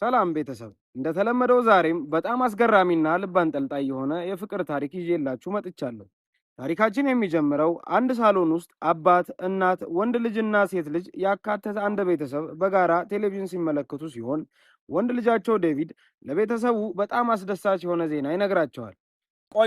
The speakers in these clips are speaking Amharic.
ሰላም ቤተሰብ፣ እንደተለመደው ዛሬም በጣም አስገራሚና ልብ አንጠልጣይ የሆነ የፍቅር ታሪክ ይዤላችሁ መጥቻለሁ። ታሪካችን የሚጀምረው አንድ ሳሎን ውስጥ አባት፣ እናት፣ ወንድ ልጅና ሴት ልጅ ያካተተ አንድ ቤተሰብ በጋራ ቴሌቪዥን ሲመለከቱ ሲሆን ወንድ ልጃቸው ዴቪድ ለቤተሰቡ በጣም አስደሳች የሆነ ዜና ይነግራቸዋል።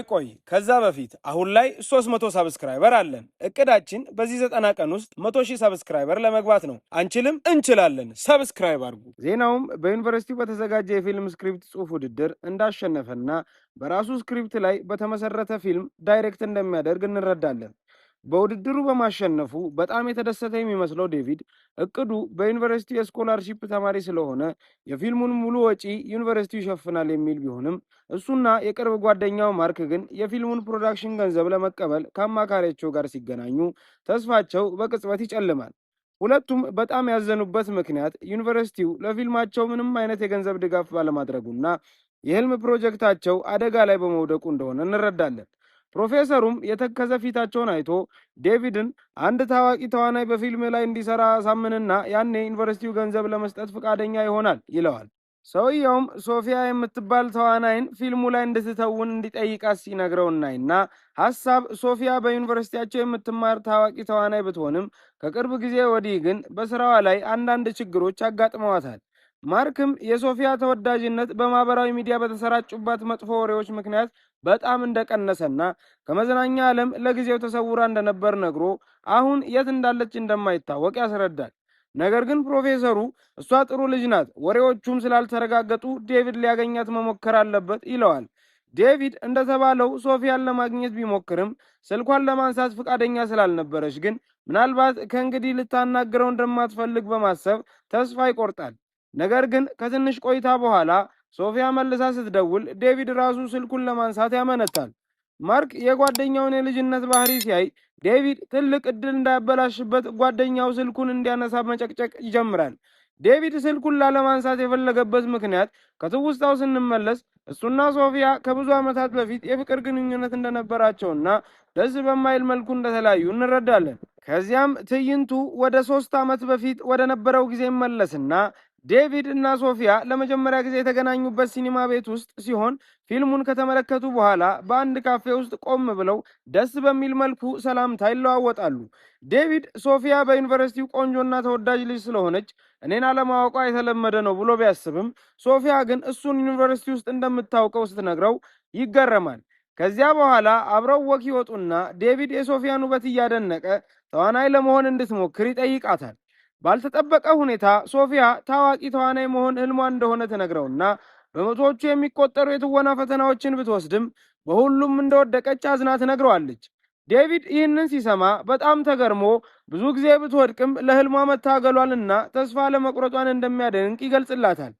ቆይ ከዛ በፊት አሁን ላይ 300 ሰብስክራይበር አለን። እቅዳችን በዚህ 90 ቀን ውስጥ 100,000 ሰብስክራይበር ለመግባት ነው። አንችልም? እንችላለን። ሰብስክራይብ አድርጉ። ዜናውም በዩኒቨርሲቲው በተዘጋጀ የፊልም ስክሪፕት ጽሑፍ ውድድር እንዳሸነፈና በራሱ ስክሪፕት ላይ በተመሰረተ ፊልም ዳይሬክት እንደሚያደርግ እንረዳለን። በውድድሩ በማሸነፉ በጣም የተደሰተ የሚመስለው ዴቪድ እቅዱ በዩኒቨርሲቲ የስኮላርሺፕ ተማሪ ስለሆነ የፊልሙን ሙሉ ወጪ ዩኒቨርሲቲው ይሸፍናል የሚል ቢሆንም እሱና የቅርብ ጓደኛው ማርክ ግን የፊልሙን ፕሮዳክሽን ገንዘብ ለመቀበል ከአማካሪያቸው ጋር ሲገናኙ ተስፋቸው በቅጽበት ይጨልማል። ሁለቱም በጣም ያዘኑበት ምክንያት ዩኒቨርሲቲው ለፊልማቸው ምንም አይነት የገንዘብ ድጋፍ ባለማድረጉና የህልም ፕሮጀክታቸው አደጋ ላይ በመውደቁ እንደሆነ እንረዳለን። ፕሮፌሰሩም የተከዘ ፊታቸውን አይቶ ዴቪድን አንድ ታዋቂ ተዋናይ በፊልም ላይ እንዲሰራ ሳምንና ያኔ ዩኒቨርሲቲው ገንዘብ ለመስጠት ፈቃደኛ ይሆናል ይለዋል። ሰውየውም ሶፊያ የምትባል ተዋናይን ፊልሙ ላይ እንድትተውን እንዲጠይቃት ሲነግረው እናይና ሐሳብ ሶፊያ በዩኒቨርሲቲያቸው የምትማር ታዋቂ ተዋናይ ብትሆንም ከቅርብ ጊዜ ወዲህ ግን በስራዋ ላይ አንዳንድ ችግሮች አጋጥመዋታል። ማርክም የሶፊያ ተወዳጅነት በማህበራዊ ሚዲያ በተሰራጩባት መጥፎ ወሬዎች ምክንያት በጣም እንደቀነሰና ከመዝናኛ ዓለም ለጊዜው ተሰውራ እንደነበር ነግሮ አሁን የት እንዳለች እንደማይታወቅ ያስረዳል። ነገር ግን ፕሮፌሰሩ እሷ ጥሩ ልጅ ናት፣ ወሬዎቹም ስላልተረጋገጡ ዴቪድ ሊያገኛት መሞከር አለበት ይለዋል። ዴቪድ እንደተባለው ሶፊያን ለማግኘት ቢሞክርም ስልኳን ለማንሳት ፈቃደኛ ስላልነበረች ግን ምናልባት ከእንግዲህ ልታናግረው እንደማትፈልግ በማሰብ ተስፋ ይቆርጣል። ነገር ግን ከትንሽ ቆይታ በኋላ ሶፊያ መልሳ ስትደውል ዴቪድ ራሱ ስልኩን ለማንሳት ያመነታል። ማርክ የጓደኛውን የልጅነት ባህሪ ሲያይ ዴቪድ ትልቅ እድል እንዳያበላሽበት ጓደኛው ስልኩን እንዲያነሳ መጨቅጨቅ ይጀምራል። ዴቪድ ስልኩን ላለማንሳት የፈለገበት ምክንያት ከትውስታው ስንመለስ እሱና ሶፊያ ከብዙ ዓመታት በፊት የፍቅር ግንኙነት እንደነበራቸውና ደስ በማይል መልኩ እንደተለያዩ እንረዳለን። ከዚያም ትዕይንቱ ወደ 3 ዓመት በፊት ወደ ነበረው ጊዜ መለስና ዴቪድ እና ሶፊያ ለመጀመሪያ ጊዜ የተገናኙበት ሲኒማ ቤት ውስጥ ሲሆን ፊልሙን ከተመለከቱ በኋላ በአንድ ካፌ ውስጥ ቆም ብለው ደስ በሚል መልኩ ሰላምታ ይለዋወጣሉ። ዴቪድ ሶፊያ በዩኒቨርሲቲው ቆንጆና ተወዳጅ ልጅ ስለሆነች እኔን አለማወቋ የተለመደ ነው ብሎ ቢያስብም ሶፊያ ግን እሱን ዩኒቨርሲቲ ውስጥ እንደምታውቀው ስትነግረው ይገረማል። ከዚያ በኋላ አብረው ወክ ይወጡና ዴቪድ የሶፊያን ውበት እያደነቀ ተዋናይ ለመሆን እንድትሞክር ይጠይቃታል። ባልተጠበቀ ሁኔታ ሶፊያ ታዋቂ ተዋናይ መሆን ህልሟ እንደሆነ ተነግረውና በመቶዎቹ የሚቆጠሩ የትወና ፈተናዎችን ብትወስድም በሁሉም እንደወደቀች አዝና ትነግረዋለች። ዴቪድ ይህንን ሲሰማ በጣም ተገርሞ ብዙ ጊዜ ብትወድቅም ለህልሟ መታገሏንና ተስፋ ለመቁረጧን እንደሚያደንቅ ይገልጽላታል።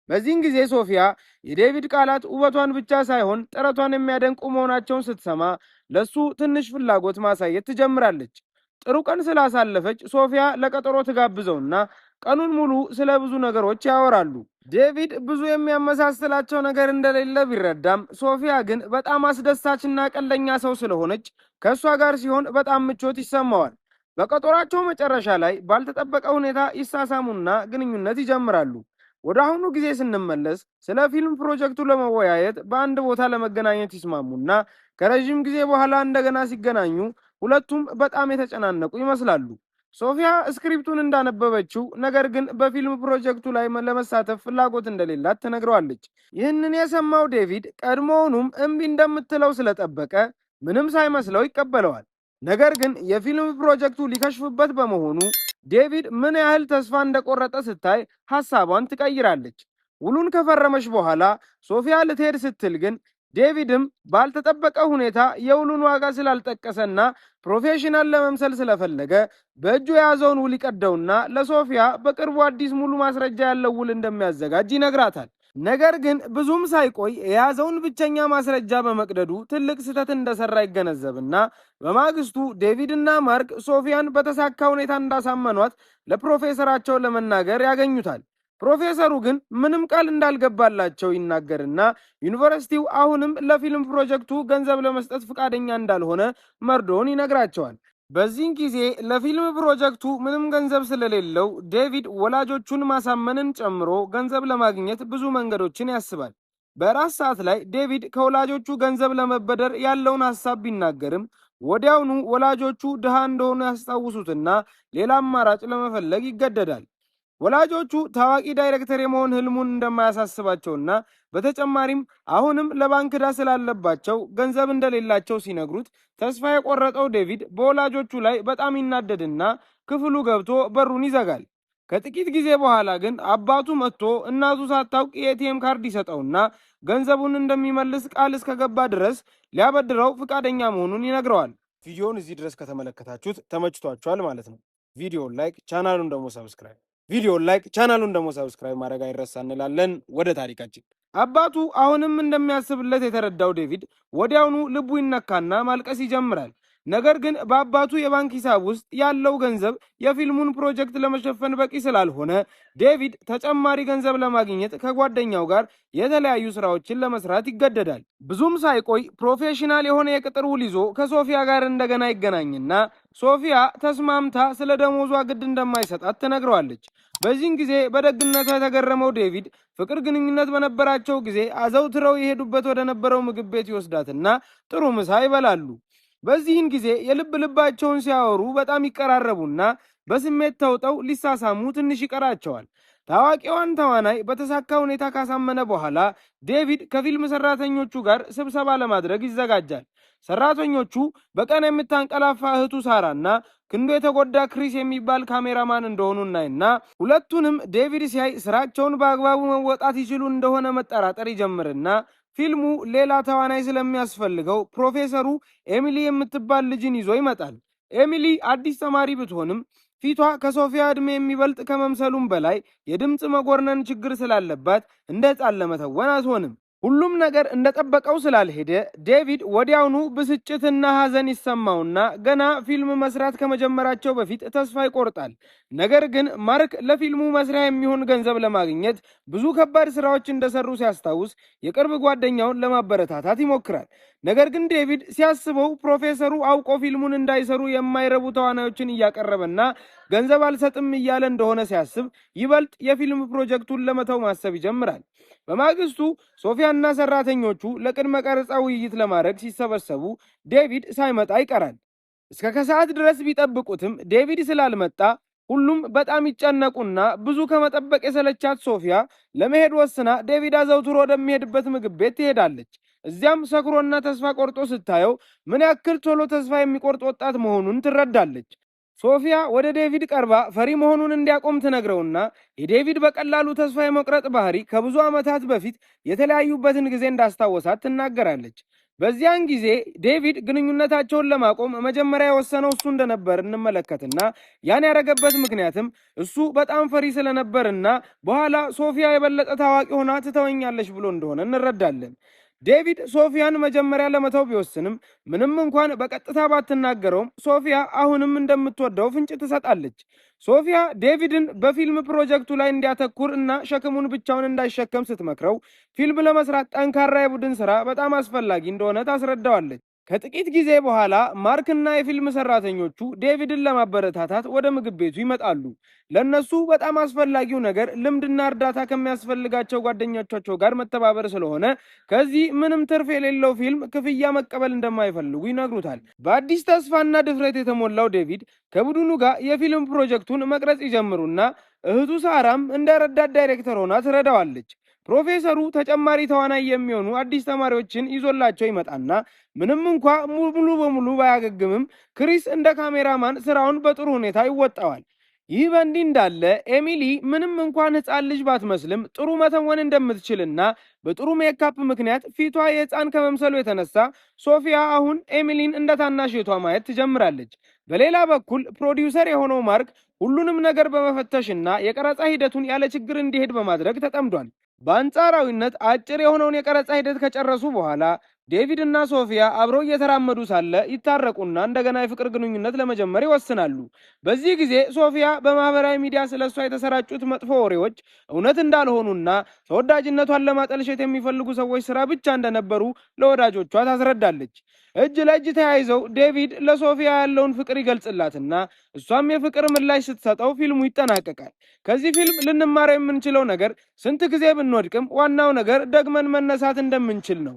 በዚህን ጊዜ ሶፊያ የዴቪድ ቃላት ውበቷን ብቻ ሳይሆን ጥረቷን የሚያደንቁ መሆናቸውን ስትሰማ ለሱ ትንሽ ፍላጎት ማሳየት ትጀምራለች። ጥሩ ቀን ስላሳለፈች ሶፊያ ለቀጠሮ ትጋብዘውና ቀኑን ሙሉ ስለ ብዙ ነገሮች ያወራሉ። ዴቪድ ብዙ የሚያመሳስላቸው ነገር እንደሌለ ቢረዳም ሶፊያ ግን በጣም አስደሳችና ቀልደኛ ሰው ስለሆነች ከእሷ ጋር ሲሆን በጣም ምቾት ይሰማዋል። በቀጠሯቸው መጨረሻ ላይ ባልተጠበቀ ሁኔታ ይሳሳሙና ግንኙነት ይጀምራሉ። ወደ አሁኑ ጊዜ ስንመለስ ስለ ፊልም ፕሮጀክቱ ለመወያየት በአንድ ቦታ ለመገናኘት ይስማሙና ከረጅም ጊዜ በኋላ እንደገና ሲገናኙ ሁለቱም በጣም የተጨናነቁ ይመስላሉ። ሶፊያ ስክሪፕቱን እንዳነበበችው ነገር ግን በፊልም ፕሮጀክቱ ላይ ለመሳተፍ ፍላጎት እንደሌላት ተነግረዋለች። ይህንን የሰማው ዴቪድ ቀድሞውኑም እምቢ እንደምትለው ስለጠበቀ ምንም ሳይመስለው ይቀበለዋል። ነገር ግን የፊልም ፕሮጀክቱ ሊከሽፍበት በመሆኑ ዴቪድ ምን ያህል ተስፋ እንደቆረጠ ስታይ ሐሳቧን ትቀይራለች። ውሉን ከፈረመች በኋላ ሶፊያ ልትሄድ ስትል ግን ዴቪድም ባልተጠበቀ ሁኔታ የውሉን ዋጋ ስላልጠቀሰና ፕሮፌሽናል ለመምሰል ስለፈለገ በእጁ የያዘውን ውል ይቀደውና ለሶፊያ በቅርቡ አዲስ ሙሉ ማስረጃ ያለው ውል እንደሚያዘጋጅ ይነግራታል። ነገር ግን ብዙም ሳይቆይ የያዘውን ብቸኛ ማስረጃ በመቅደዱ ትልቅ ስህተት እንደሰራ ይገነዘብና በማግስቱ ዴቪድና ማርክ ሶፊያን በተሳካ ሁኔታ እንዳሳመኗት ለፕሮፌሰራቸው ለመናገር ያገኙታል። ፕሮፌሰሩ ግን ምንም ቃል እንዳልገባላቸው ይናገርና ዩኒቨርሲቲው አሁንም ለፊልም ፕሮጀክቱ ገንዘብ ለመስጠት ፈቃደኛ እንዳልሆነ መርዶን ይነግራቸዋል። በዚህን ጊዜ ለፊልም ፕሮጀክቱ ምንም ገንዘብ ስለሌለው ዴቪድ ወላጆቹን ማሳመንን ጨምሮ ገንዘብ ለማግኘት ብዙ መንገዶችን ያስባል። በራስ ሰዓት ላይ ዴቪድ ከወላጆቹ ገንዘብ ለመበደር ያለውን ሐሳብ ቢናገርም ወዲያውኑ ወላጆቹ ድሃ እንደሆኑ ያስታውሱትና ሌላ አማራጭ ለመፈለግ ይገደዳል። ወላጆቹ ታዋቂ ዳይሬክተር የመሆን ህልሙን እንደማያሳስባቸውና በተጨማሪም አሁንም ለባንክ ዕዳ ስላለባቸው ገንዘብ እንደሌላቸው ሲነግሩት ተስፋ የቆረጠው ዴቪድ በወላጆቹ ላይ በጣም ይናደድና ክፍሉ ገብቶ በሩን ይዘጋል። ከጥቂት ጊዜ በኋላ ግን አባቱ መጥቶ እናቱ ሳታውቅ የኤቲኤም ካርድ ይሰጠውና ገንዘቡን እንደሚመልስ ቃል እስከገባ ድረስ ሊያበድረው ፍቃደኛ መሆኑን ይነግረዋል። ቪዲዮውን እዚህ ድረስ ከተመለከታችሁት ተመችቷችኋል ማለት ነው። ቪዲዮውን ላይክ፣ ቻናሉን ደግሞ ሰብስክራይብ ማድረግ አይረሳ እንላለን። ወደ ታሪካችን። አባቱ አሁንም እንደሚያስብለት የተረዳው ዴቪድ ወዲያውኑ ልቡ ይነካና ማልቀስ ይጀምራል። ነገር ግን በአባቱ የባንክ ሂሳብ ውስጥ ያለው ገንዘብ የፊልሙን ፕሮጀክት ለመሸፈን በቂ ስላልሆነ ዴቪድ ተጨማሪ ገንዘብ ለማግኘት ከጓደኛው ጋር የተለያዩ ስራዎችን ለመስራት ይገደዳል። ብዙም ሳይቆይ ፕሮፌሽናል የሆነ የቅጥር ውል ይዞ ከሶፊያ ጋር እንደገና ይገናኝና ሶፊያ ተስማምታ ስለ ደሞዟ ግድ እንደማይሰጣት ትነግረዋለች። በዚህን ጊዜ በደግነቷ የተገረመው ዴቪድ ፍቅር ግንኙነት በነበራቸው ጊዜ አዘውትረው የሄዱበት ወደ ነበረው ምግብ ቤት ይወስዳትና ጥሩ ምሳ ይበላሉ። በዚህን ጊዜ የልብ ልባቸውን ሲያወሩ በጣም ይቀራረቡና በስሜት ተውጠው ሊሳሳሙ ትንሽ ይቀራቸዋል። ታዋቂዋን ተዋናይ በተሳካ ሁኔታ ካሳመነ በኋላ ዴቪድ ከፊልም ሰራተኞቹ ጋር ስብሰባ ለማድረግ ይዘጋጃል። ሰራተኞቹ በቀን የምታንቀላፋ እህቱ ሳራና ክንዱ የተጎዳ ክሪስ የሚባል ካሜራማን እንደሆኑ እናይና ሁለቱንም ዴቪድ ሲያይ ስራቸውን በአግባቡ መወጣት ይችሉ እንደሆነ መጠራጠር ይጀምርና ፊልሙ ሌላ ተዋናይ ስለሚያስፈልገው ፕሮፌሰሩ ኤሚሊ የምትባል ልጅን ይዞ ይመጣል። ኤሚሊ አዲስ ተማሪ ብትሆንም ፊቷ ከሶፊያ ዕድሜ የሚበልጥ ከመምሰሉም በላይ የድምፅ መጎርነን ችግር ስላለባት እንደ ሕፃን ለመተወን አትሆንም። ሁሉም ነገር እንደጠበቀው ስላልሄደ ዴቪድ ወዲያውኑ ብስጭትና ሐዘን ይሰማውና ገና ፊልም መስራት ከመጀመራቸው በፊት ተስፋ ይቆርጣል። ነገር ግን ማርክ ለፊልሙ መስሪያ የሚሆን ገንዘብ ለማግኘት ብዙ ከባድ ስራዎች እንደሰሩ ሲያስታውስ የቅርብ ጓደኛውን ለማበረታታት ይሞክራል። ነገር ግን ዴቪድ ሲያስበው ፕሮፌሰሩ አውቆ ፊልሙን እንዳይሰሩ የማይረቡ ተዋናዮችን እያቀረበና ገንዘብ አልሰጥም እያለ እንደሆነ ሲያስብ ይበልጥ የፊልም ፕሮጀክቱን ለመተው ማሰብ ይጀምራል። በማግስቱ ሶፊያና ሰራተኞቹ ለቅድመ ቀረጻ ውይይት ለማድረግ ሲሰበሰቡ ዴቪድ ሳይመጣ ይቀራል። እስከ ከሰዓት ድረስ ቢጠብቁትም ዴቪድ ስላልመጣ ሁሉም በጣም ይጨነቁና ብዙ ከመጠበቅ የሰለቻት ሶፊያ ለመሄድ ወስና ዴቪድ አዘውትሮ ወደሚሄድበት ምግብ ቤት ትሄዳለች። እዚያም ሰክሮና ተስፋ ቆርጦ ስታየው ምን ያክል ቶሎ ተስፋ የሚቆርጥ ወጣት መሆኑን ትረዳለች። ሶፊያ ወደ ዴቪድ ቀርባ ፈሪ መሆኑን እንዲያቆም ትነግረውና የዴቪድ በቀላሉ ተስፋ የመቁረጥ ባህሪ ከብዙ ዓመታት በፊት የተለያዩበትን ጊዜ እንዳስታወሳት ትናገራለች። በዚያን ጊዜ ዴቪድ ግንኙነታቸውን ለማቆም መጀመሪያ የወሰነው እሱ እንደነበር እንመለከትና ያን ያደረገበት ምክንያትም እሱ በጣም ፈሪ ስለነበርና በኋላ ሶፊያ የበለጠ ታዋቂ ሆና ትተወኛለች ብሎ እንደሆነ እንረዳለን። ዴቪድ ሶፊያን መጀመሪያ ለመተው ቢወስንም ምንም እንኳን በቀጥታ ባትናገረውም ሶፊያ አሁንም እንደምትወደው ፍንጭ ትሰጣለች። ሶፊያ ዴቪድን በፊልም ፕሮጀክቱ ላይ እንዲያተኩር እና ሸክሙን ብቻውን እንዳይሸከም ስትመክረው ፊልም ለመስራት ጠንካራ የቡድን ስራ በጣም አስፈላጊ እንደሆነ ታስረዳዋለች። ከጥቂት ጊዜ በኋላ ማርክና የፊልም ሰራተኞቹ ዴቪድን ለማበረታታት ወደ ምግብ ቤቱ ይመጣሉ። ለነሱ በጣም አስፈላጊው ነገር ልምድና እርዳታ ከሚያስፈልጋቸው ጓደኞቻቸው ጋር መተባበር ስለሆነ ከዚህ ምንም ትርፍ የሌለው ፊልም ክፍያ መቀበል እንደማይፈልጉ ይነግሩታል። በአዲስ ተስፋና ድፍረት የተሞላው ዴቪድ ከቡድኑ ጋር የፊልም ፕሮጀክቱን መቅረጽ ይጀምሩና እህቱ ሳራም እንደ ረዳት ዳይሬክተር ሆና ትረዳዋለች። ፕሮፌሰሩ ተጨማሪ ተዋናይ የሚሆኑ አዲስ ተማሪዎችን ይዞላቸው ይመጣና ምንም እንኳ ሙሉ በሙሉ ባያገግምም ክሪስ እንደ ካሜራማን ስራውን በጥሩ ሁኔታ ይወጣዋል። ይህ በእንዲህ እንዳለ ኤሚሊ ምንም እንኳን ሕፃን ልጅ ባትመስልም ጥሩ መተወን እንደምትችልና በጥሩ ሜካፕ ምክንያት ፊቷ የሕፃን ከመምሰሉ የተነሳ ሶፊያ አሁን ኤሚሊን እንደ ታናሽ እህቷ ማየት ትጀምራለች። በሌላ በኩል ፕሮዲውሰር የሆነው ማርክ ሁሉንም ነገር በመፈተሽና የቀረጻ ሂደቱን ያለ ችግር እንዲሄድ በማድረግ ተጠምዷል። በአንጻራዊነት አጭር የሆነውን የቀረጻ ሂደት ከጨረሱ በኋላ ዴቪድ እና ሶፊያ አብረው እየተራመዱ ሳለ ይታረቁና እንደገና የፍቅር ግንኙነት ለመጀመር ይወስናሉ። በዚህ ጊዜ ሶፊያ በማህበራዊ ሚዲያ ስለሷ የተሰራጩት መጥፎ ወሬዎች እውነት እንዳልሆኑና ተወዳጅነቷን ለማጠልሸት የሚፈልጉ ሰዎች ስራ ብቻ እንደነበሩ ለወዳጆቿ ታስረዳለች። እጅ ለእጅ ተያይዘው ዴቪድ ለሶፊያ ያለውን ፍቅር ይገልጽላትና እሷም የፍቅር ምላሽ ስትሰጠው ፊልሙ ይጠናቀቃል። ከዚህ ፊልም ልንማረው የምንችለው ነገር ስንት ጊዜ ብንወድቅም ዋናው ነገር ደግመን መነሳት እንደምንችል ነው።